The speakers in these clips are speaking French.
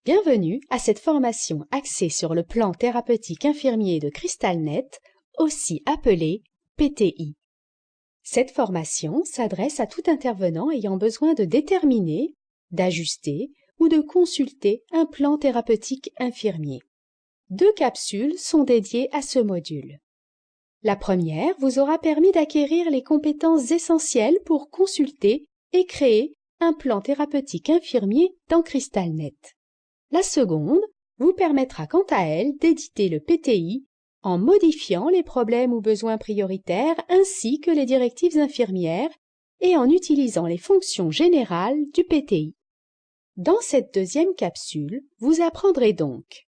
Bienvenue à cette formation axée sur le plan thérapeutique infirmier de CrystalNet, aussi appelé PTI. Cette formation s'adresse à tout intervenant ayant besoin de déterminer, d'ajuster ou de consulter un plan thérapeutique infirmier. 2 capsules sont dédiées à ce module. La première vous aura permis d'acquérir les compétences essentielles pour consulter et créer un plan thérapeutique infirmier dans CrystalNet. La seconde vous permettra quant à elle d'éditer le PTI en modifiant les problèmes ou besoins prioritaires ainsi que les directives infirmières et en utilisant les fonctions générales du PTI. Dans cette deuxième capsule, vous apprendrez donc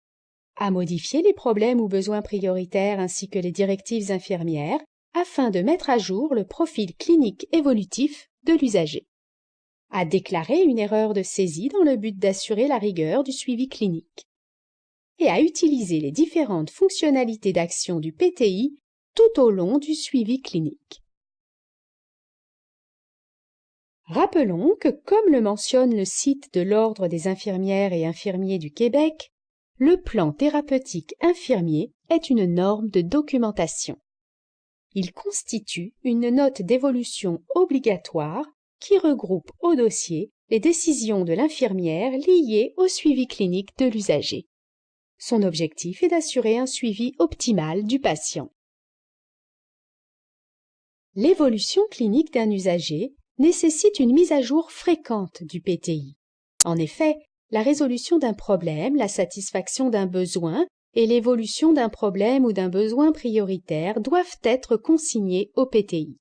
à modifier les problèmes ou besoins prioritaires ainsi que les directives infirmières afin de mettre à jour le profil clinique évolutif de l'usager, à déclarer une erreur de saisie dans le but d'assurer la rigueur du suivi clinique, et à utiliser les différentes fonctionnalités d'action du PTI tout au long du suivi clinique. Rappelons que, comme le mentionne le site de l'Ordre des infirmières et infirmiers du Québec, le plan thérapeutique infirmier est une norme de documentation. Il constitue une note d'évolution obligatoire qui regroupe au dossier les décisions de l'infirmière liées au suivi clinique de l'usager. Son objectif est d'assurer un suivi optimal du patient. L'évolution clinique d'un usager nécessite une mise à jour fréquente du PTI. En effet, la résolution d'un problème, la satisfaction d'un besoin et l'évolution d'un problème ou d'un besoin prioritaire doivent être consignés au PTI.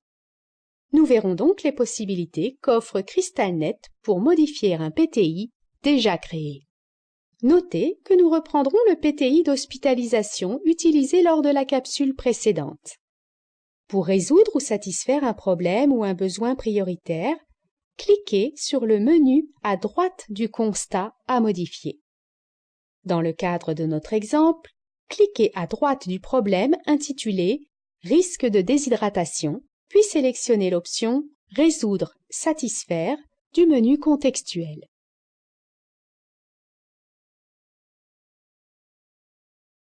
Nous verrons donc les possibilités qu'offre CrystalNet pour modifier un PTI déjà créé. Notez que nous reprendrons le PTI d'hospitalisation utilisé lors de la capsule précédente. Pour résoudre ou satisfaire un problème ou un besoin prioritaire, cliquez sur le menu à droite du constat à modifier. Dans le cadre de notre exemple, cliquez à droite du problème intitulé « Risque de déshydratation », puis sélectionnez l'option « Résoudre, satisfaire » du menu contextuel.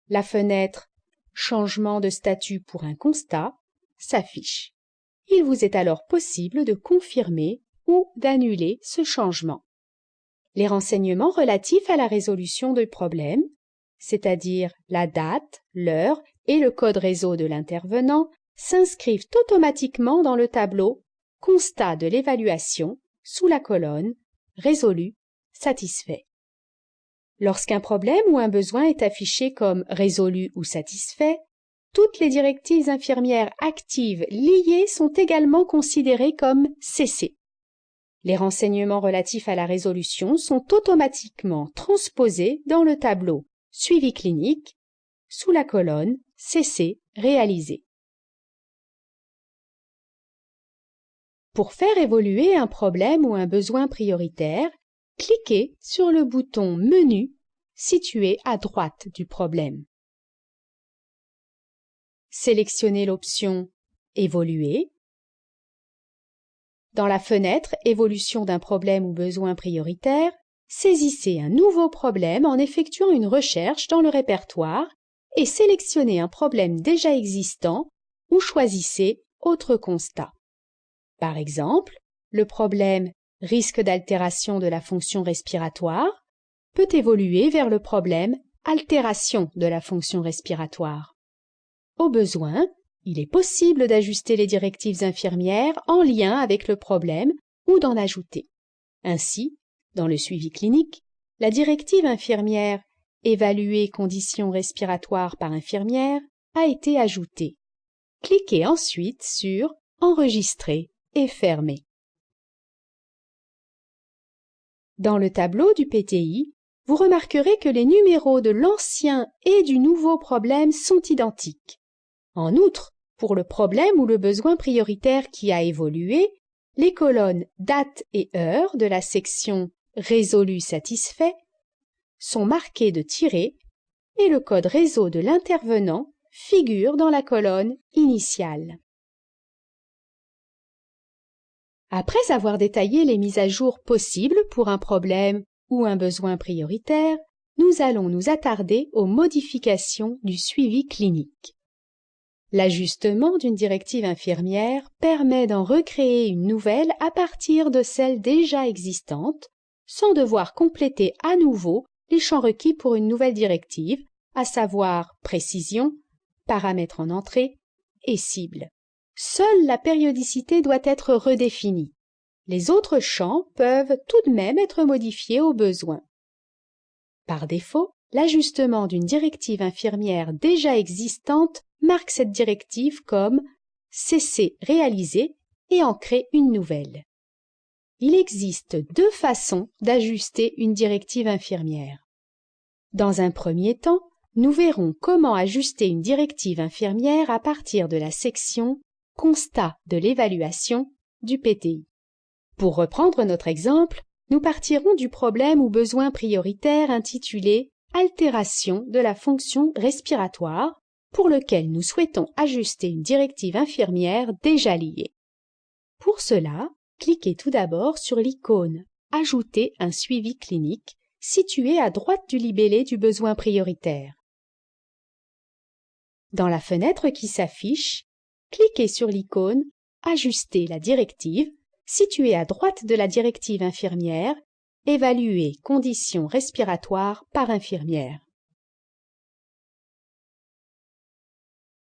La fenêtre « Changement de statut pour un constat » s'affiche. Il vous est alors possible de confirmer ou d'annuler ce changement. Les renseignements relatifs à la résolution du problème, c'est-à-dire la date, l'heure et le code réseau de l'intervenant, s'inscrivent automatiquement dans le tableau « Constat de l'évaluation » sous la colonne « Résolu, satisfait ». Lorsqu'un problème ou un besoin est affiché comme « résolu » ou « satisfait », toutes les directives infirmières actives liées sont également considérées comme « cessées ». Les renseignements relatifs à la résolution sont automatiquement transposés dans le tableau « Suivi clinique » sous la colonne « Cessé, réalisé ». Pour faire évoluer un problème ou un besoin prioritaire, cliquez sur le bouton « Menu » situé à droite du problème. Sélectionnez l'option « Évoluer ». Dans la fenêtre « Évolution d'un problème ou besoin prioritaire », saisissez un nouveau problème en effectuant une recherche dans le répertoire et sélectionnez un problème déjà existant ou choisissez « Autre constat ». Par exemple, le problème « Risque d'altération de la fonction respiratoire » peut évoluer vers le problème « Altération de la fonction respiratoire ». Au besoin, il est possible d'ajuster les directives infirmières en lien avec le problème ou d'en ajouter. Ainsi, dans le suivi clinique, la directive infirmière « Évaluer conditions respiratoires par infirmière » a été ajoutée. Cliquez ensuite sur « Enregistrer » et fermer. Dans le tableau du PTI, vous remarquerez que les numéros de l'ancien et du nouveau problème sont identiques. En outre, pour le problème ou le besoin prioritaire qui a évolué, les colonnes date et heure de la section Résolu satisfait sont marquées de tirets et le code réseau de l'intervenant figure dans la colonne initiale. Après avoir détaillé les mises à jour possibles pour un problème ou un besoin prioritaire, nous allons nous attarder aux modifications du suivi clinique. L'ajustement d'une directive infirmière permet d'en recréer une nouvelle à partir de celle déjà existante, sans devoir compléter à nouveau les champs requis pour une nouvelle directive, à savoir précision, paramètres en entrée et cible. Seule la périodicité doit être redéfinie. Les autres champs peuvent tout de même être modifiés au besoin. Par défaut, l'ajustement d'une directive infirmière déjà existante marque cette directive comme « cesser réalisé » et en crée une nouvelle. Il existe deux façons d'ajuster une directive infirmière. Dans un premier temps, nous verrons comment ajuster une directive infirmière à partir de la section « Constat de l'évaluation » du PTI. Pour reprendre notre exemple, nous partirons du problème ou besoin prioritaire intitulé « Altération de la fonction respiratoire » pour lequel nous souhaitons ajuster une directive infirmière déjà liée. Pour cela, cliquez tout d'abord sur l'icône « Ajouter un suivi clinique » située à droite du libellé du besoin prioritaire. Dans la fenêtre qui s'affiche, cliquez sur l'icône « Ajuster la directive » située à droite de la directive infirmière « Évaluer conditions respiratoires par infirmière ».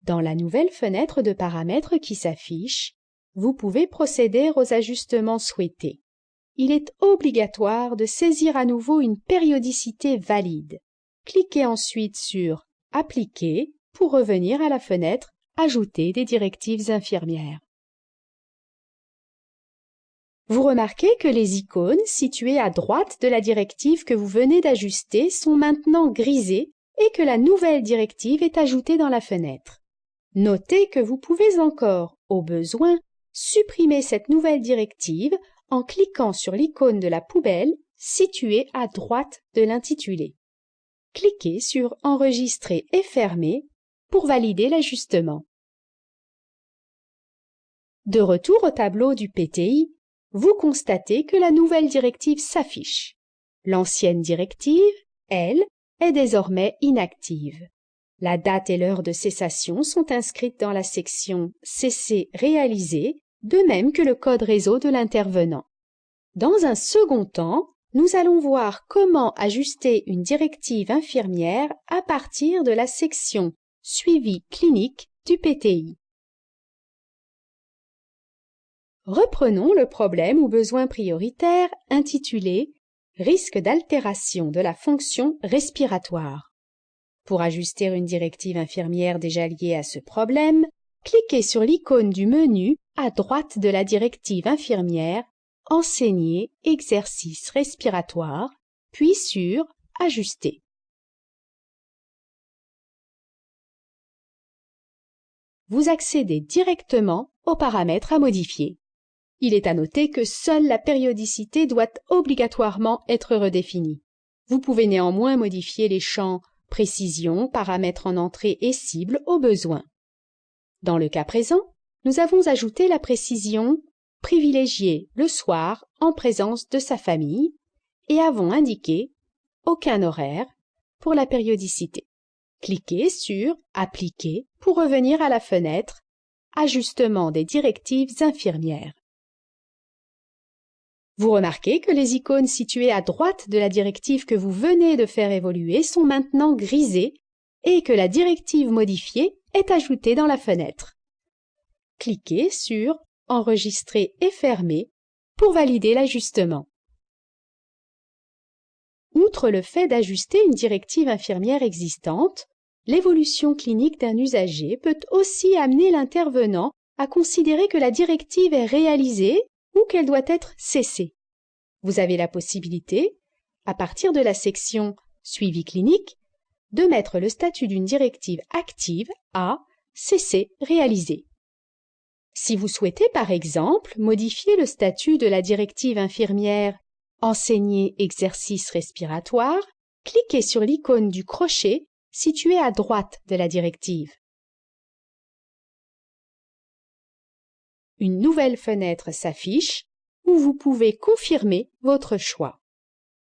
Dans la nouvelle fenêtre de paramètres qui s'affiche, vous pouvez procéder aux ajustements souhaités. Il est obligatoire de saisir à nouveau une périodicité valide. Cliquez ensuite sur « Appliquer » pour revenir à la fenêtre « Ajouter des directives infirmières ». Vous remarquez que les icônes situées à droite de la directive que vous venez d'ajuster sont maintenant grisées et que la nouvelle directive est ajoutée dans la fenêtre. Notez que vous pouvez encore, au besoin, supprimer cette nouvelle directive en cliquant sur l'icône de la poubelle située à droite de l'intitulé. Cliquez sur « Enregistrer et fermer » pour valider l'ajustement. De retour au tableau du PTI, vous constatez que la nouvelle directive s'affiche. L'ancienne directive, elle, est désormais inactive. La date et l'heure de cessation sont inscrites dans la section « Cesser réalisé », de même que le code réseau de l'intervenant. Dans un second temps, nous allons voir comment ajuster une directive infirmière à partir de la section « Suivi clinique » du PTI. Reprenons le problème ou besoin prioritaire intitulé « Risque d'altération de la fonction respiratoire ». Pour ajuster une directive infirmière déjà liée à ce problème, cliquez sur l'icône du menu à droite de la directive infirmière « Enseigner exercice respiratoire » puis sur « Ajuster ». Vous accédez directement aux paramètres à modifier. Il est à noter que seule la périodicité doit obligatoirement être redéfinie. Vous pouvez néanmoins modifier les champs précision, paramètres en entrée et cible au besoin. Dans le cas présent, nous avons ajouté la précision « privilégier le soir en présence de sa famille » et avons indiqué « aucun horaire » pour la périodicité. Cliquez sur « Appliquer » pour revenir à la fenêtre « Ajustement des directives infirmières ». Vous remarquez que les icônes situées à droite de la directive que vous venez de faire évoluer sont maintenant grisées et que la directive modifiée est ajoutée dans la fenêtre. Cliquez sur « Enregistrer et fermer » pour valider l'ajustement. Outre le fait d'ajuster une directive infirmière existante, l'évolution clinique d'un usager peut aussi amener l'intervenant à considérer que la directive est réalisée ou qu'elle doit être cessée. Vous avez la possibilité, à partir de la section « Suivi clinique », de mettre le statut d'une directive active à « Cesser réalisé ». Si vous souhaitez par exemple modifier le statut de la directive infirmière « Enseigner exercice respiratoire », cliquez sur l'icône du crochet situé à droite de la directive. Une nouvelle fenêtre s'affiche où vous pouvez confirmer votre choix.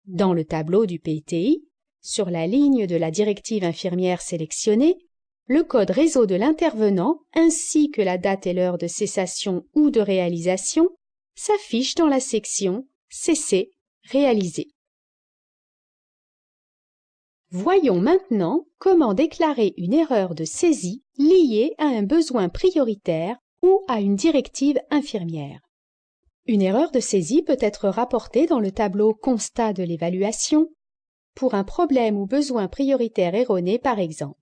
Dans le tableau du PTI, sur la ligne de la directive infirmière sélectionnée, le code réseau de l'intervenant ainsi que la date et l'heure de cessation ou de réalisation s'affichent dans la section « Cesser, réaliser ». Voyons maintenant comment déclarer une erreur de saisie liée à un besoin prioritaire ou à une directive infirmière. Une erreur de saisie peut être rapportée dans le tableau « Constat de l'évaluation » pour un problème ou besoin prioritaire erroné par exemple.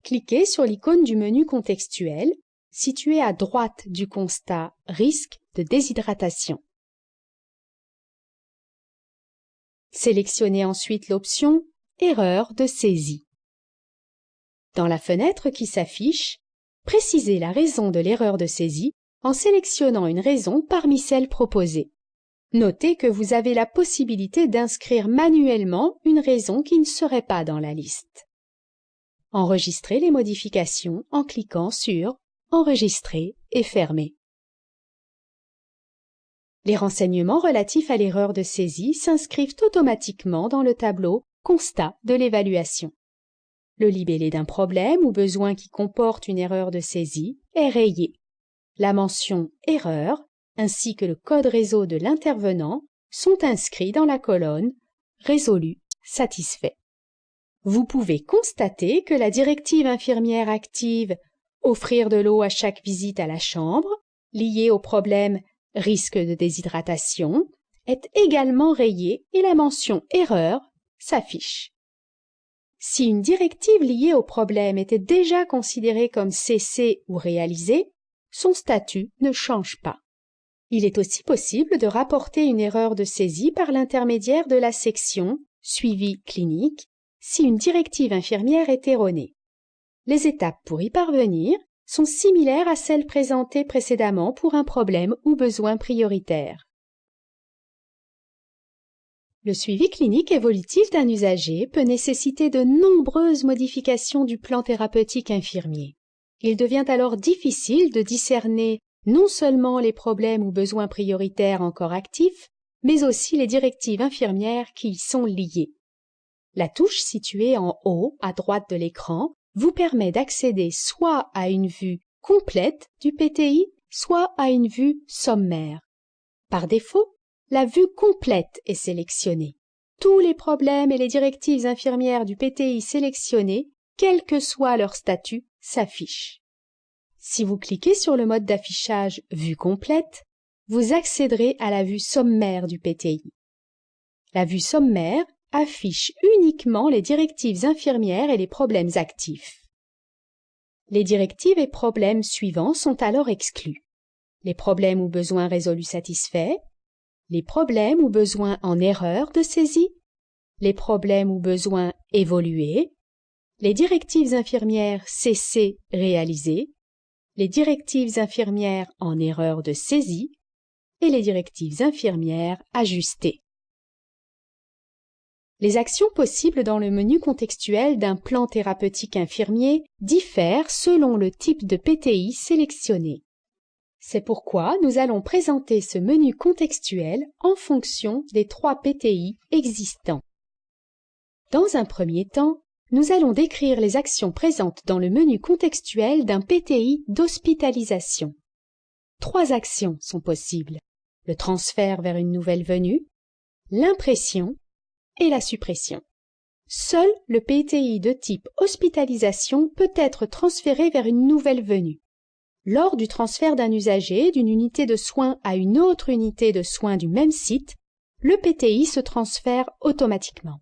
Cliquez sur l'icône du menu contextuel situé à droite du constat « Risque de déshydratation ». Sélectionnez ensuite l'option « Erreur de saisie ». Dans la fenêtre qui s'affiche, précisez la raison de l'erreur de saisie en sélectionnant une raison parmi celles proposées. Notez que vous avez la possibilité d'inscrire manuellement une raison qui ne serait pas dans la liste. Enregistrez les modifications en cliquant sur « Enregistrer » et « Fermer ». Les renseignements relatifs à l'erreur de saisie s'inscrivent automatiquement dans le tableau « Constat de l'évaluation ». Le libellé d'un problème ou besoin qui comporte une erreur de saisie est rayé. La mention « Erreur » ainsi que le code réseau de l'intervenant sont inscrits dans la colonne « Résolu, satisfait ». Vous pouvez constater que la directive infirmière active « Offrir de l'eau à chaque visite à la chambre » liée au problème « Risque de déshydratation » est également rayée et la mention « Erreur » s'affiche. Si une directive liée au problème était déjà considérée comme cessée ou réalisée, son statut ne change pas. Il est aussi possible de rapporter une erreur de saisie par l'intermédiaire de la section « Suivi clinique » si une directive infirmière est erronée. Les étapes pour y parvenir sont similaires à celles présentées précédemment pour un problème ou besoin prioritaire. Le suivi clinique évolutif d'un usager peut nécessiter de nombreuses modifications du plan thérapeutique infirmier. Il devient alors difficile de discerner non seulement les problèmes ou besoins prioritaires encore actifs, mais aussi les directives infirmières qui y sont liées. La touche située en haut à droite de l'écran vous permet d'accéder soit à une vue complète du PTI, soit à une vue sommaire. Par défaut, la vue complète est sélectionnée. Tous les problèmes et les directives infirmières du PTI sélectionnés, quel que soit leur statut, s'affichent. Si vous cliquez sur le mode d'affichage « Vue complète », vous accéderez à la vue sommaire du PTI. La vue sommaire affiche uniquement les directives infirmières et les problèmes actifs. Les directives et problèmes suivants sont alors exclus. Les problèmes ou besoins résolus satisfaits, les problèmes ou besoins en erreur de saisie, les problèmes ou besoins évolués, les directives infirmières cessées réalisées, les directives infirmières en erreur de saisie et les directives infirmières ajustées. Les actions possibles dans le menu contextuel d'un plan thérapeutique infirmier diffèrent selon le type de PTI sélectionné. C'est pourquoi nous allons présenter ce menu contextuel en fonction des 3 PTI existants. Dans un premier temps, nous allons décrire les actions présentes dans le menu contextuel d'un PTI d'hospitalisation. 3 actions sont possibles: le transfert vers une nouvelle venue, l'impression et la suppression. Seul le PTI de type hospitalisation peut être transféré vers une nouvelle venue. Lors du transfert d'un usager d'une unité de soins à une autre unité de soins du même site, le PTI se transfère automatiquement.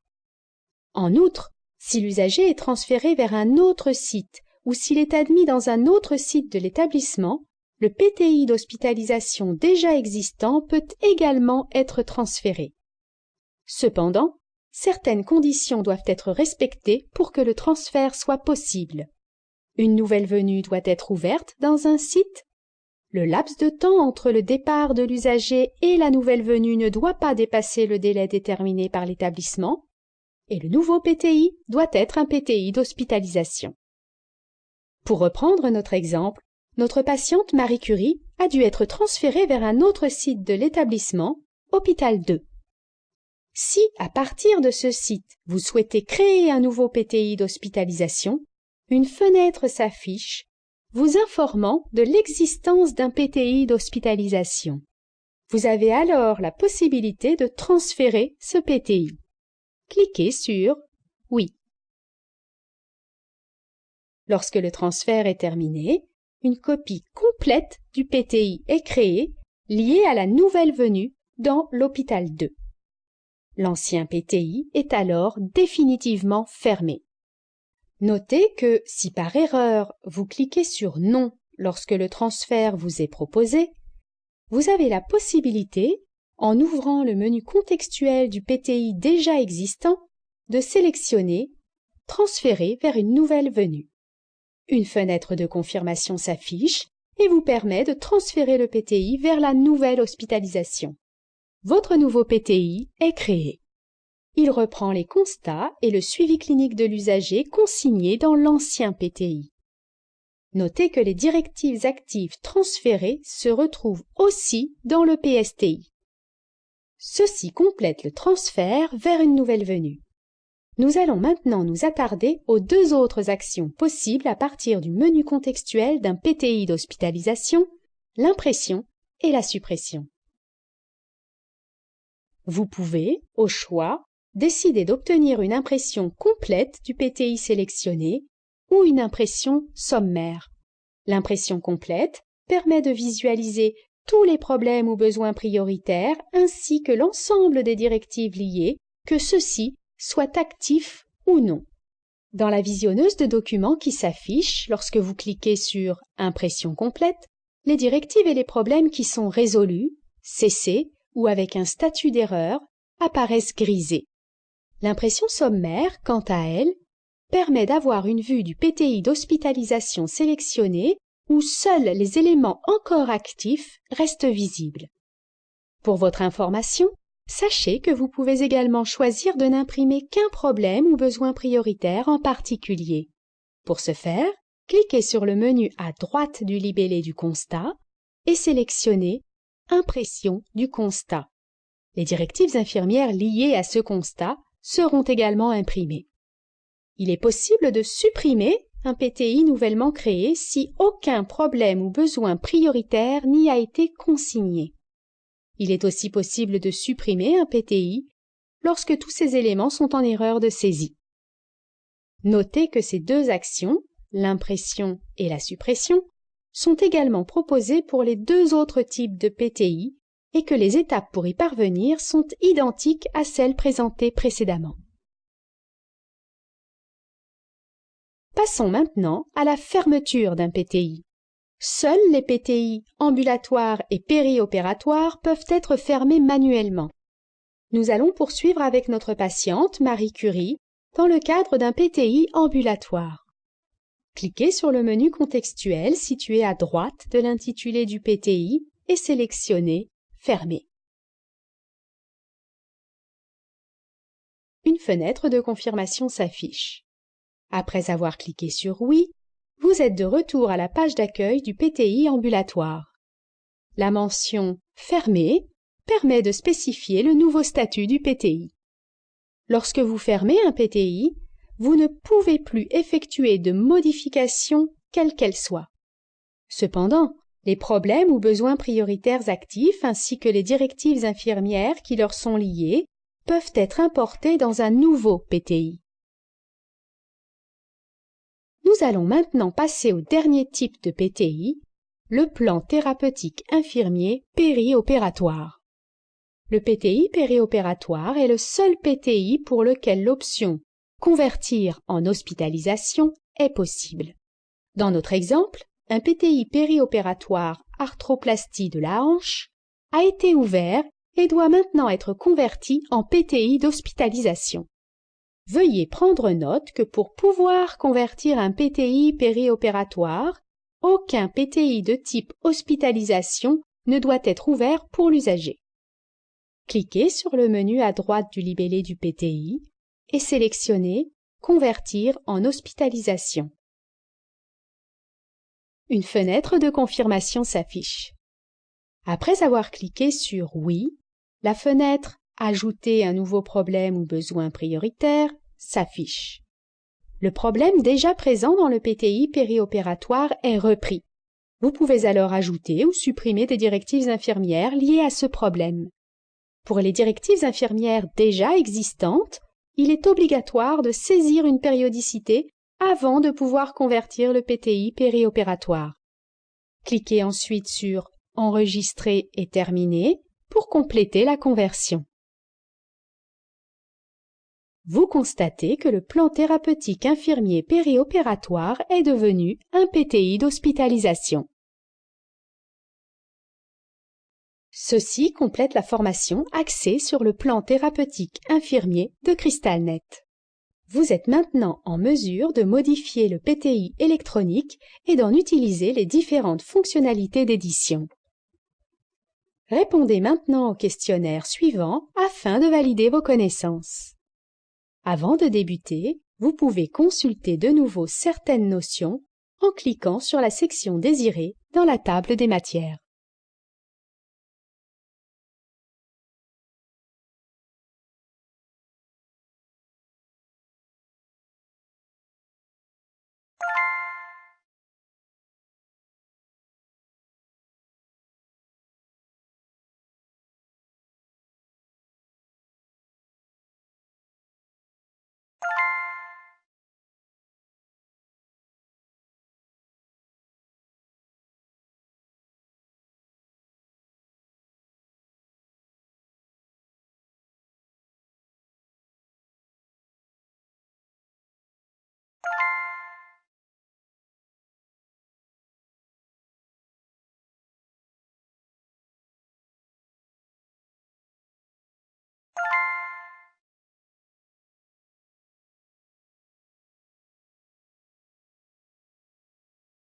En outre, si l'usager est transféré vers un autre site ou s'il est admis dans un autre site de l'établissement, le PTI d'hospitalisation déjà existant peut également être transféré. Cependant, certaines conditions doivent être respectées pour que le transfert soit possible. Une nouvelle venue doit être ouverte dans un site. Le laps de temps entre le départ de l'usager et la nouvelle venue ne doit pas dépasser le délai déterminé par l'établissement. Et le nouveau PTI doit être un PTI d'hospitalisation. Pour reprendre notre exemple, notre patiente Marie Curie a dû être transférée vers un autre site de l'établissement, Hôpital 2. Si, à partir de ce site, vous souhaitez créer un nouveau PTI d'hospitalisation, une fenêtre s'affiche vous informant de l'existence d'un PTI d'hospitalisation. Vous avez alors la possibilité de transférer ce PTI. Cliquez sur « Oui ». Lorsque le transfert est terminé, une copie complète du PTI est créée, liée à la nouvelle venue dans l'hôpital 2. L'ancien PTI est alors définitivement fermé. Notez que si par erreur vous cliquez sur « Non » lorsque le transfert vous est proposé, vous avez la possibilité, en ouvrant le menu contextuel du PTI déjà existant, de sélectionner « Transférer vers une nouvelle venue ». Une fenêtre de confirmation s'affiche et vous permet de transférer le PTI vers la nouvelle hospitalisation. Votre nouveau PTI est créé. Il reprend les constats et le suivi clinique de l'usager consignés dans l'ancien PTI. Notez que les directives actives transférées se retrouvent aussi dans le PSTI. Ceci complète le transfert vers une nouvelle venue. Nous allons maintenant nous attarder aux deux autres actions possibles à partir du menu contextuel d'un PTI d'hospitalisation, l'impression et la suppression. Vous pouvez, au choix, décider d'obtenir une impression complète du PTI sélectionné ou une impression sommaire. L'impression complète permet de visualiser tous les problèmes ou besoins prioritaires ainsi que l'ensemble des directives liées, que ceux-ci soient actifs ou non. Dans la visionneuse de documents qui s'affiche lorsque vous cliquez sur « Impression complète », les directives et les problèmes qui sont résolus, cessés ou avec un statut d'erreur apparaissent grisés. L'impression sommaire, quant à elle, permet d'avoir une vue du PTI d'hospitalisation sélectionné où seuls les éléments encore actifs restent visibles. Pour votre information, sachez que vous pouvez également choisir de n'imprimer qu'un problème ou besoin prioritaire en particulier. Pour ce faire, cliquez sur le menu à droite du libellé du constat et sélectionnez « Impression du constat ». Les directives infirmières liées à ce constat seront également imprimées. Il est possible de supprimer un PTI nouvellement créé si aucun problème ou besoin prioritaire n'y a été consigné. Il est aussi possible de supprimer un PTI lorsque tous ces éléments sont en erreur de saisie. Notez que ces deux actions, l'impression et la suppression, sont également proposées pour les deux autres types de PTI et que les étapes pour y parvenir sont identiques à celles présentées précédemment. Passons maintenant à la fermeture d'un PTI. Seuls les PTI ambulatoires et périopératoires peuvent être fermés manuellement. Nous allons poursuivre avec notre patiente Marie Curie dans le cadre d'un PTI ambulatoire. Cliquez sur le menu contextuel situé à droite de l'intitulé du PTI et sélectionnez « Fermer ». Une fenêtre de confirmation s'affiche. Après avoir cliqué sur « Oui », vous êtes de retour à la page d'accueil du PTI ambulatoire. La mention « Fermer » permet de spécifier le nouveau statut du PTI. Lorsque vous fermez un PTI, vous ne pouvez plus effectuer de modifications quelles qu'elles soient. Cependant, les problèmes ou besoins prioritaires actifs ainsi que les directives infirmières qui leur sont liées peuvent être importés dans un nouveau PTI. Nous allons maintenant passer au dernier type de PTI, le plan thérapeutique infirmier périopératoire. Le PTI périopératoire est le seul PTI pour lequel l'option « Convertir en hospitalisation » est possible. Dans notre exemple, un PTI périopératoire arthroplastie de la hanche a été ouvert et doit maintenant être converti en PTI d'hospitalisation. Veuillez prendre note que pour pouvoir convertir un PTI périopératoire, aucun PTI de type hospitalisation ne doit être ouvert pour l'usager. Cliquez sur le menu à droite du libellé du PTI et sélectionnez « Convertir en hospitalisation ». Une fenêtre de confirmation s'affiche. Après avoir cliqué sur « Oui », la fenêtre Ajouter un nouveau problème ou besoin prioritaire s'affiche. Le problème déjà présent dans le PTI périopératoire est repris. Vous pouvez alors ajouter ou supprimer des directives infirmières liées à ce problème. Pour les directives infirmières déjà existantes, il est obligatoire de saisir une périodicité avant de pouvoir convertir le PTI périopératoire. Cliquez ensuite sur « Enregistrer et terminer » pour compléter la conversion. Vous constatez que le plan thérapeutique infirmier périopératoire est devenu un PTI d'hospitalisation. Ceci complète la formation axée sur le plan thérapeutique infirmier de CrystalNet. Vous êtes maintenant en mesure de modifier le PTI électronique et d'en utiliser les différentes fonctionnalités d'édition. Répondez maintenant au questionnaire suivant afin de valider vos connaissances. Avant de débuter, vous pouvez consulter de nouveau certaines notions en cliquant sur la section désirée dans la table des matières.